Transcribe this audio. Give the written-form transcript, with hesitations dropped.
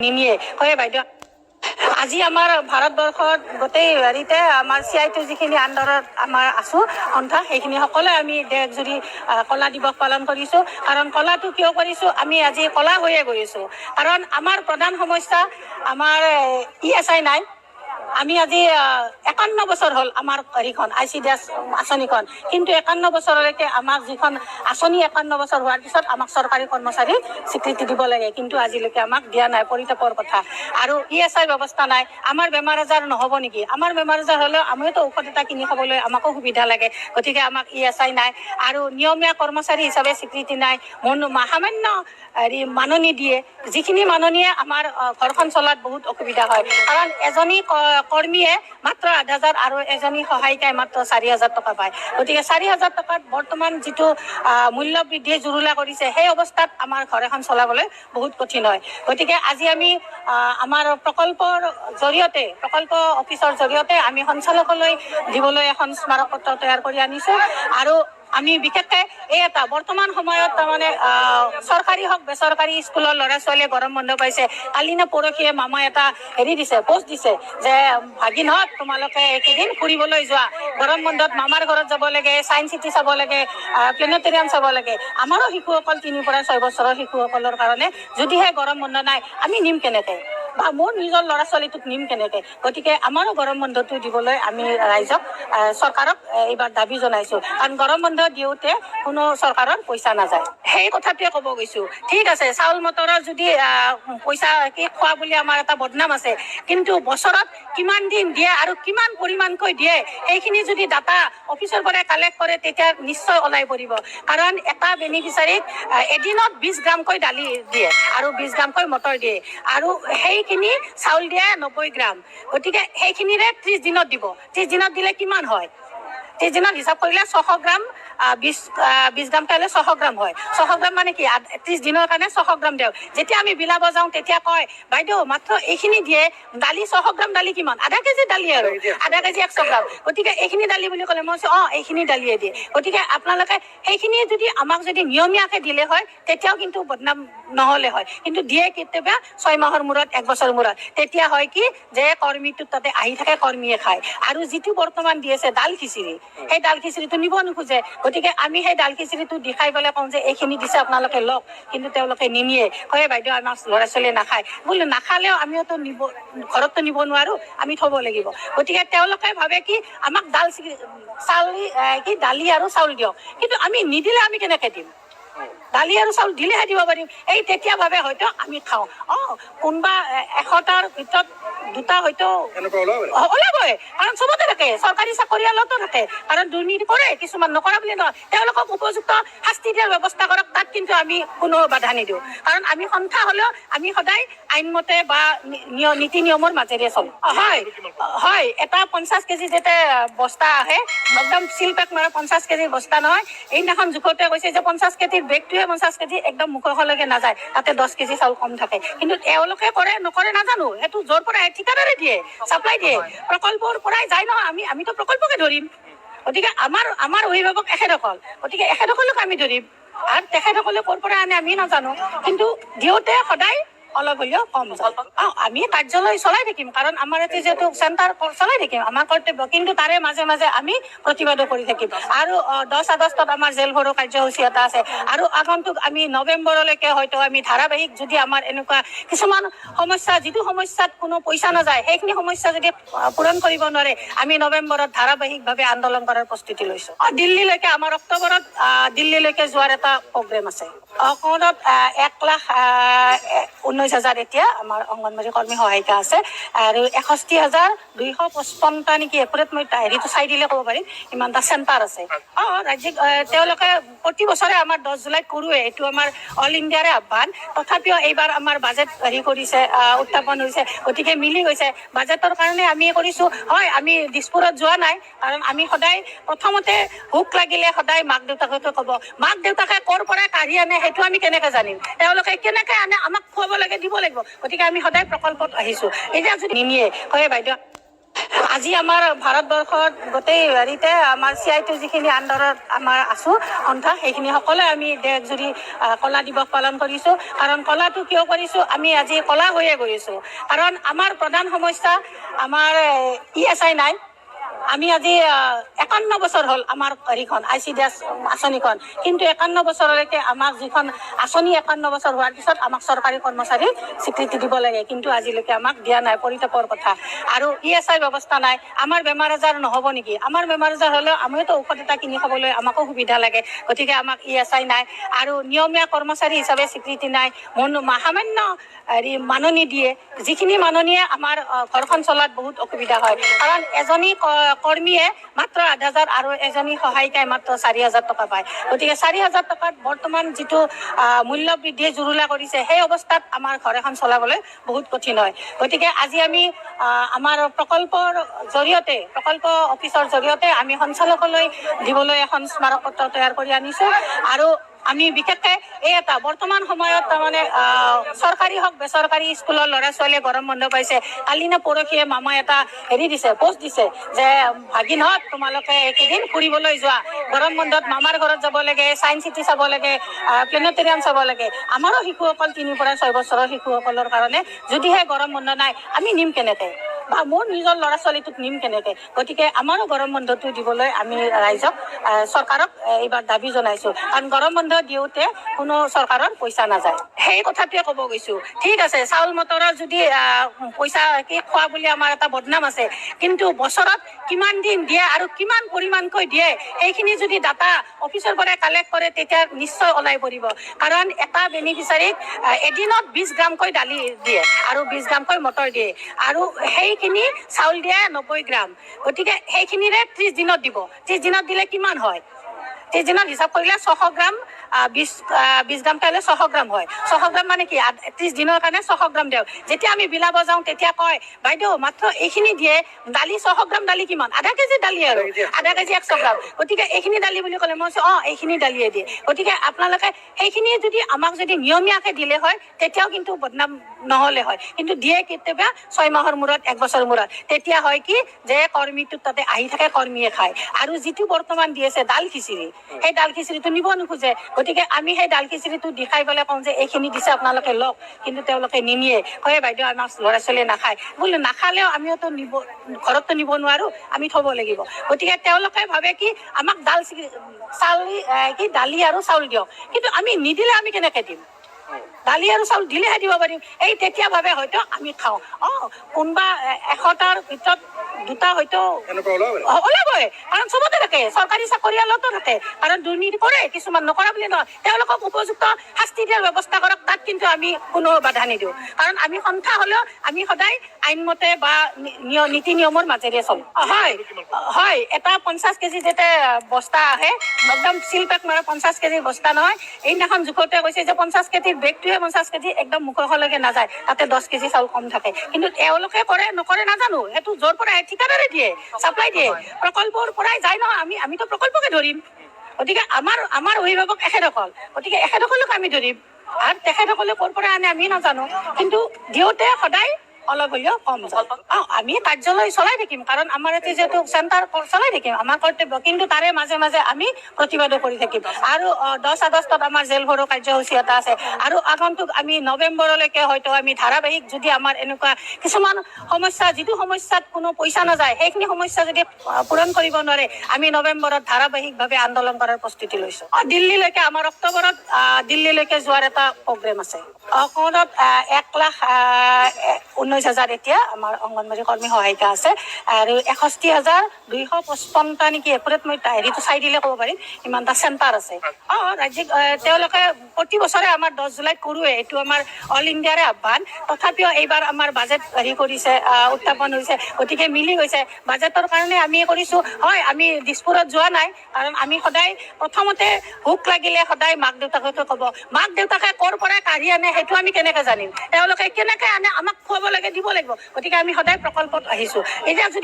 নিনিয়ে হয় বাইদেউ আজি আমাৰ ভাৰতবৰ্ষত গোটেই হেৰিতে আমাৰ CI2 যিখিনি আণ্ডাৰত আমাৰ আছোঁ সন্থা সেইখিনি সকলোৱে আমি দেশজুৰি কলা দিৱস পালন কৰিছোঁ। কাৰণ কলাটো কিয় কৰিছোঁ, আমি আজি কলা হৈয়ে গৈছোঁ। কাৰণ আমাৰ প্ৰধান সমস্যা আমাৰ ESI নাই। আমি আজি 51 বছৰ হ'ল আমাৰ হেৰিখন ICDS আঁচনিখন, কিন্তু 51 বছৰলৈকে আমাক যিখন আঁচনি 51 বছৰ হোৱাৰ পিছত আমাক চৰকাৰী কৰ্মচাৰী স্বীকৃতি দিব লাগে, কিন্তু আজিলৈকে আমাক দিয়া নাই, পৰিতাপৰ কথা। আৰু ESI ব্যৱস্থা নাই। আমাৰ বেমাৰ আজাৰ নহ'ব নেকি? আমাৰ বেমাৰ আজাৰ হ'লেও আমিওতো ঔষধ এটা কিনি খাবলৈ আমাকো সুবিধা লাগে, গতিকে আমাক ESI নাই। আৰু নিয়মীয়া কৰ্মচাৰী হিচাপে স্বীকৃতি নাই। সামান্য হেৰি মাননি দিয়ে, যিখিনি মাননিয়ে আমাৰ ঘৰখন চলাত বহুত অসুবিধা হয়। কাৰণ এজনী কৰ্মীয়ে মাত্ৰ 8,000 আৰু এজনী সহায়িকাই মাত্ৰ 4,000 টকা পায়। গতিকে 4,000 টকাত বৰ্তমান যিটো মূল্য বৃদ্ধিয়ে জুৰুলা কৰিছে, সেই অৱস্থাত আমাৰ ঘৰ এখন চলাবলৈ বহুত কঠিন হয়। গতিকে আজি আমি আমাৰ প্ৰকল্পৰ জৰিয়তে, প্ৰকল্প অফিচৰ জৰিয়তে আমি সঞ্চালকলৈ দিবলৈ এখন স্মাৰক পত্ৰ তৈয়াৰ কৰি আনিছোঁ। আৰু আমি বিশেষকৈ এই এটা বৰ্তমান সময়ত তাৰমানে চৰকাৰী হওক বেচৰকাৰী স্কুলৰ ল'ৰা ছোৱালীয়ে গৰম বন্ধ পাইছে। কালি নে পৰহিয়ে মামাই এটা হেৰি দিছে, পোষ্ট দিছে যে ভাগিনহঁত তোমালোকে এইকেইদিন ফুৰিবলৈ যোৱা, গৰম বন্ধত মামাৰ ঘৰত যাব লাগে, ছায়েন্স চিটি চাব লাগে, প্লেনেটৰিয়াম চাব লাগে। আমাৰো শিশুসকল 3 পৰা 6 বছৰৰ শিশুসকলৰ কাৰণে যদিহে গৰম বন্ধ নাই, আমি নিম কেনেকৈ, বা মোৰ নিজৰ ল'ৰা ছোৱালীটোক নিম কেনেকৈ? গতিকে আমাৰো গৰম বন্ধটো দিবলৈ আমি ৰাইজক চৰকাৰক এইবাৰ দাবী জনাইছোঁ। কাৰণ গৰম বন্ধ দিওঁতে কোনো চৰকাৰৰ পইচা নাযায়, সেই কথাটোৱে ক'ব গৈছোঁ। ঠিক আছে, চাউল মটৰৰ যদি পইচা কি খোৱা বুলি আমাৰ এটা বদনাম আছে, কিন্তু বছৰত কিমান দিন দিয়ে আৰু কিমান পৰিমাণকৈ দিয়ে সেইখিনি যদি ডাটা অফিচৰ পৰা কালেক্ট কৰে, তেতিয়া নিশ্চয় ওলাই পৰিব। কাৰণ এটা বেনিফিচাৰীক এদিনত 20 গ্ৰামকৈ দালি দিয়ে আৰু 20 গ্ৰামকৈ মটৰ দিয়ে, আৰু সেইখিনি চাউল দিয়ে 90 গ্ৰাম। গতিকে সেইখিনিৰে 30 দিনত দিব। 30 দিনত দিলে কিমান হয়? 30 দিনত হিচাপ কৰিলে 600 গ্ৰাম, 20 গ্ৰাম খালে 600 গ্ৰাম হয়। 600 গ্ৰাম মানে কি? 30 দিনৰ কাৰণে 600 গ্ৰাম দিওঁ। যেতিয়া আমি বিলাব যাওঁ তেতিয়া কয় বাইদেউ মাত্ৰ এইখিনি দিয়ে, দালি 600 গ্ৰাম দালি কিমান? আধা কেজি দালি, আৰু আধা কেজি 100 গ্ৰাম। গতিকে এইখিনি দালি বুলি ক'লে মই কৈছোঁ এইখিনি দালিয়ে দিয়ে। গতিকে আপোনালোকে সেইখিনি যদি আমাক যদি নিয়মীয়াকৈ দিলে হয়, তেতিয়াও কিন্তু বদনাম নহ'লে হয়। কিন্তু দিয়ে কেতিয়াবা 6 মাহৰ মূৰত, 1 বছৰ মূৰত। তেতিয়া হয় কি যে কৰ্মীটো তাতে আহি থাকে, কৰ্মীয়ে খায়। আৰু যিটো বৰ্তমান দি আছে দাল খিচিৰি, সেই দাল খিচিৰিটো নিব নোখোজে। গতিকে আমি সেই দাল খিচিৰিটো দেখাই পেলাই কওঁ যে এইখিনি দিছে আপোনালোকে লওক, কিন্তু তেওঁলোকে নিনিয়ে। হয় বাইদেউ আমাৰ ল'ৰা ছোৱালীয়ে নাখায়। বোলো নাখালেও আমিওতো নিব, ঘৰততো নিব নোৱাৰোঁ, আমি থ'ব লাগিব। গতিকে তেওঁলোকে ভাবে কি আমাক দালি আৰু চাউল দিয়ক, কিন্তু আমি নিদিলে আমি কেনেকৈ দিম? দালি আৰু চাউল দিলেহে দিব পাৰিম। এই তেতিয়া ভাবে হয়তো আমি খাওঁ। কোনোবা 100টাৰ ভিতৰত 2টা হয়তো ওলাবই, কাৰণ চবতে থাকে, চৰকাৰী চাকৰিয়ালতো থাকে। কাৰণ দুৰ্নীতি কৰে কিছুমান, নকৰা বুলি নহয়। তেওঁলোকক উপযুক্ত শাস্তি দিয়াৰ ব্যৱস্থা কৰক, তাত কিন্তু আমি কোনো বাধা নিদিওঁ। কাৰণ আমি সন্থা হ'লেও আমি সদায় আইনমতে বা নীতি নিয়মৰ মাজেৰে চলোঁ। হয়, এটা 50 কেজি যেতিয়া বস্তা আহে, একদম চিল পেক মাৰা 50 কেজিৰ বস্তা নহয়। এইদিনাখন জোখতে কৈছে যে 50 কেজিৰ বেগটোৱে 50 কেজি একদম মুখলৈকে নাযায়, তাতে 10 কেজি চাউল কম থাকে। কিন্তু তেওঁলোকে কৰে নকৰে নাজানো, সেইটো য'ৰ পৰা ঠিকাদাৰে দিয়ে, চাপ্লাই দিয়ে, প্ৰকল্পৰ পৰাই যায় নহয়। আমিতো প্ৰকল্পকে ধৰিম। গতিকে আমাৰ অভিভাৱক এখেতসকল, গতিকে এখেতসকলক আমি ধৰিম। আৰু তেখেতসকলে ক'ৰ পৰা আনে আমি নাজানো, কিন্তু দিওঁতে সদায় অলপ হ'লেও কম যায়। আমি কাৰ্যালয় চলাই থাকিম, কাৰণ আমাৰ ইয়াতে যিহেতু চেণ্টাৰ চলাই থাকিম, আমাৰ কৰ্তব্য। কিন্তু তাৰে মাজে মাজে আমি প্ৰতিবাদো কৰি থাকিম। আৰু 10 আগষ্টত আমাৰ জেল ভৰো কাৰ্যসূচী এটা আছে। আৰু আগন্তুক আমি নৱেম্বৰলৈকে হয়তো আমি ধাৰাবাহিক, যদি আমাৰ এনেকুৱা কিছুমান সমস্যা, যিটো সমস্যাত কোনো পইচা নাযায়, সেইখিনি সমস্যা যদি পূৰণ কৰিব নোৱাৰে, আমি নৱেম্বৰত ধাৰাবাহিকভাৱে আন্দোলন কৰাৰ প্ৰস্তুতি লৈছোঁ। দিল্লীলৈকে আমাৰ অক্টোবৰত দিল্লীলৈকে যোৱাৰ এটা প্ৰগ্ৰেম আছে। অসমত 1,19,000 এতিয়া আমাৰ অংগনবাড়ী কৰ্মী সহায়িকা আছে, আৰু 61,255টা নেকি একুৰেট, মই হেৰিটো চাই দিলে ক'ব পাৰিম, ইমানটা চেণ্টাৰ আছে। ৰাজ্যিক তেওঁলোকে প্ৰতি বছৰে আমাৰ 10 জুলাইত কৰোৱে, এইটো আমাৰ অল ইণ্ডিয়াৰে আহ্বান। তথাপিও এইবাৰ আমাৰ বাজেট হেৰি কৰিছে, উত্থাপন হৈছে, গতিকে মিলি গৈছে। বাজেটৰ কাৰণে আমি কৰিছোঁ। হয়, আমি দিছপুৰত যোৱা নাই, কাৰণ আমি সদায় প্ৰথমতে ভোক লাগিলে সদায় মাক দেউতাককে ক'ব। মাক দেউতাকে ক'ৰ পৰা কাঢ়ি আনে সেইটো আমি কেনেকৈ জানিম? তেওঁলোকে কেনেকৈ আনে, আমাক খুৱাব লাগে, দিব লাগিব। গতিকে আমি সদায় প্ৰকল্পত আহিছোঁ। এতিয়া যদি নিনিয়ে, হয় বাইদেউ আজি আমাৰ ভাৰতবৰ্ষত গোটেই হেৰিতে আমাৰ CI-টো যিখিনি আণ্ডাৰত আমাৰ আছোঁ সন্থা সেইখিনি সকলোৱে আমি দেশজুৰি কলা দিৱস পালন কৰিছোঁ। কাৰণ কলাটো কিয় কৰিছোঁ, আমি আজি কলা হৈয়ে গৈ আছোঁ। কাৰণ আমাৰ প্ৰধান সমস্যা আমাৰ ESI নাই। আমি আজি 51 বছৰ হ'ল আমাৰ হেৰিখন ICDS আঁচনিখন, কিন্তু 51 বছৰলৈকে আমাক যিখন আঁচনি 51 বছৰ হোৱাৰ পিছত আমাক চৰকাৰী কৰ্মচাৰীক স্বীকৃতি দিব লাগে, কিন্তু আজিলৈকে আমাক দিয়া নাই, পৰিতাপৰ কথা। আৰু ESI ব্যৱস্থা নাই। আমাৰ বেমাৰ আজাৰ নহ'ব নেকি? আমাৰ বেমাৰ আজাৰ হ'লেও আমিওতো ঔষধ এটা কিনি খাবলৈ আমাকো সুবিধা লাগে, গতিকে আমাক ESI নাই। আৰু নিয়মীয়া কৰ্মচাৰী হিচাপে স্বীকৃতি নাই। সামান্য হেৰি মাননি দিয়ে, যিখিনি মাননিয়ে আমাৰ ঘৰখন চলাত বহুত অসুবিধা হয়। কাৰণ এজনী কৰ্মীয়ে মাত্ৰ 8,000 আৰু এজনী সহায়িকাই মাত্ৰ 4,000 টকা পায়। গতিকে 4,000 টকাত বৰ্তমান যিটো মূল্য বৃদ্ধিয়ে জুৰুলা কৰিছে, সেই অৱস্থাত আমাৰ ঘৰ এখন চলাবলৈ বহুত কঠিন হয়। গতিকে আজি আমি আমাৰ প্ৰকল্পৰ জৰিয়তে, প্ৰকল্প অফিচৰ জৰিয়তে আমি সঞ্চালকলৈ দিবলৈ এখন স্মাৰক পত্ৰ তৈয়াৰ কৰি আনিছোঁ। আৰু আমি বিশেষকৈ এই এটা বৰ্তমান সময়ত তাৰমানে চৰকাৰী হওক বেচৰকাৰী স্কুলৰ ল'ৰা ছোৱালীয়ে গৰম বন্ধ পাইছে। কালি নে পৰহিয়ে মামাই এটা হেৰি দিছে, পোষ্ট দিছে যে ভাগিনহঁত তোমালোকে এইকেইদিন ফুৰিবলৈ যোৱা, গৰম বন্ধত মামাৰ ঘৰত যাব লাগে, ছায়েন্স চিটি চাব লাগে, প্লেনেটৰিয়াম চাব লাগে। আমাৰো শিশুসকল 3 পৰা 6 বছৰৰ শিশুসকলৰ কাৰণে যদিহে গৰম বন্ধ নাই, আমি নিম কেনেকৈ, বা মোৰ নিজৰ ল'ৰা ছোৱালীটোক নিম কেনেকৈ? গতিকে আমাৰো গৰম বন্ধটো দিবলৈ আমি ৰাইজক চৰকাৰক এইবাৰ দাবী জনাইছোঁ। কাৰণ গৰম বন্ধ দিওঁতে কোনো চৰকাৰৰ পইচা নাযায়, সেই কথাটোৱে ক'ব গৈছোঁ। ঠিক আছে, চাউল মটৰৰ যদি পইচা কি খোৱা বুলি আমাৰ এটা বদনাম আছে, কিন্তু বছৰত কিমান দিন দিয়ে আৰু কিমান পৰিমাণকৈ দিয়ে সেইখিনি যদি ডাটা অফিচৰ পৰা কালেক্ট কৰে, তেতিয়া নিশ্চয় ওলাই পৰিব। কাৰণ এটা বেনিফিচাৰীক এদিনত 20 গ্ৰামকৈ দালি দিয়ে আৰু 20 গ্ৰামকৈ মটৰ দিয়ে, আৰু সেইখিনি চাউল দিয়ে 90 গ্ৰাম। গতিকে সেইখিনিৰে 30 দিনত দিব। 30 দিনত দিলে কিমান হয়? 30 দিনত হিচাপ কৰিলে 600 গ্ৰাম, 20 গ্ৰাম পালে 600 গ্ৰাম হয়। 600 গ্ৰাম মানে কি? 30 দিনৰ কাৰণে 600 গ্ৰাম দিয়ক। যেতিয়া আমি বিলাব যাওঁ তেতিয়া কয় বাইদেউ মাত্ৰ এইখিনি দিয়ে, দালি 600 গ্ৰাম দালি কিমান? আধা কেজি দালি, আৰু আধা কেজি 100 গ্ৰাম। গতিকে এইখিনি দালি বুলি ক'লে মই কৈছোঁ এইখিনি দালিয়ে দিয়ে। গতিকে আপোনালোকে সেইখিনি যদি আমাক যদি নিয়মীয়াকৈ দিলে হয়, তেতিয়াও কিন্তু বদনাম নহ'লে হয়। কিন্তু দিয়ে কেতিয়াবা 6 মাহৰ মূৰত, 1 বছৰ মূৰত। তেতিয়া হয় কি যে কৰ্মীটো তাতে আহি থাকে, কৰ্মীয়ে খায়। আৰু যিটো বৰ্তমান দি আছে ডাল খিচিৰি, সেই ডাল খিচিৰিটো নিব নোখোজে। গতিকে আমি সেই ডাল খিচিৰিটো দেখাই পেলাই কওঁ যে এইখিনি দিছে আপোনালোকে লওক, কিন্তু তেওঁলোকে নিনিয়ে। কয় বাইদেউ আমাৰ ল'ৰা ছোৱালীয়ে নাখায়। বোলো নাখালেও আমিওতো নিব, ঘৰততো নিব নোৱাৰোঁ, আমি থ'ব লাগিব। গতিকে তেওঁলোকে ভাবে কি আমাক দালি আৰু চাউল দিয়ক, কিন্তু আমি নিদিলে আমি কেনেকৈ দিম? দালি আৰু চাউল দিলেহে দিব পাৰিম। এই তেতিয়া ভাবে হয়তো আমি খাওঁ। কোনোবা 100টাৰ ভিতৰত 2টা হয়তো ওলাবই, কাৰণ চবতে থাকে, চৰকাৰী চাকৰিয়ালতো থাকে। কাৰণ দুৰ্নীতি কৰে কিছুমান, নকৰা বুলি নহয়। তেওঁলোকক উপযুক্ত শাস্তি দিয়াৰ ব্যৱস্থা কৰক, তাত কিন্তু আমি কোনো বাধা নিদিওঁ। কাৰণ আমি সন্থা হ'লেও আমি সদায় আইনমতে বা নীতি নিয়মৰ মাজেৰে চলোঁ। হয়, এটা 50 কেজি যেতিয়া বস্তা আহে, একদম চিল পেক মাৰা 50 কেজিৰ বস্তা নহয়। এইদিনাখন জোখতে কৈছে যে 50 কেজিৰ বেগটোৱে 50 কেজি একদম মুখলৈকে নাযায়, তাতে 10 কেজি চাউল কম থাকে। কিন্তু তেওঁলোকে কৰে নকৰে নাজানো, সেইটো য'ৰ পৰা ঠিকাদাৰে দিয়ে, চাপ্লাই দিয়ে, প্ৰকল্পৰ পৰাই যায় নহয়। আমিতো প্ৰকল্পকে ধৰিম। গতিকে আমাৰ অভিভাৱক এখেতসকল, গতিকে এখেতসকলক আমি ধৰিম। আৰু তেখেতসকলে ক'ৰ পৰা আনে আমি নাজানো, কিন্তু দিওঁতে সদায় অলপ হ'লেও কম যায়। আমি কাৰ্যালয় চলাই থাকিম, কাৰণ আমাৰ ইয়াতে যিহেতু চেণ্টাৰ চলাই থাকিম, আমাৰ কৰ্তব্য। কিন্তু তাৰে মাজে মাজে আমি প্ৰতিবাদো কৰি থাকিম। আৰু 10 আগষ্টত আমাৰ জেল ভৰো কাৰ্যসূচী এটা আছে। আৰু আগন্তুক আমি নৱেম্বৰলৈকে হয়তো আমি ধাৰাবাহিক, যদি আমাৰ এনেকুৱা কিছুমান সমস্যা, যিটো সমস্যাত কোনো পইচা নাযায়, সেইখিনি সমস্যা যদি পূৰণ কৰিব নোৱাৰে, আমি নৱেম্বৰত ধাৰাবাহিকভাৱে আন্দোলন কৰাৰ প্ৰস্তুতি লৈছোঁ। দিল্লীলৈকে, আমাৰ অক্টোবৰত দিল্লীলৈকে যোৱাৰ এটা প্ৰগ্ৰেম আছে। অসমত 1,19,000 এতিয়া আমাৰ অংগনবাড়ী কৰ্মী সহায়িকা আছে, আৰু 61,255টা নেকি একুৰেট, মই হেৰিটো চাই দিলে ক'ব পাৰিম, ইমানটা চেণ্টাৰ আছে। ৰাজ্যিক তেওঁলোকে প্ৰতি বছৰে আমাৰ 10 জুলাইত কৰোৱে, এইটো আমাৰ অল ইণ্ডিয়াৰে আহ্বান। তথাপিও এইবাৰ আমাৰ বাজেট হেৰি কৰিছে, উত্থাপন হৈছে, গতিকে মিলি গৈছে। বাজেটৰ কাৰণে আমি কৰিছোঁ। হয়, আমি দিছপুৰত যোৱা নাই, কাৰণ আমি সদায় প্ৰথমতে ভোক লাগিলে সদায় মাক দেউতাককে ক'ব। মাক দেউতাকে ক'ৰ পৰা কাঢ়ি আনে সেইটো আমি কেনেকৈ জানিম? তেওঁলোকে কেনেকৈ আনে, আমাক খুৱাব লাগে, দিব লাগিব। গতিকে আমি সদায় প্ৰকল্পত আহিছোঁ। এতিয়া যদি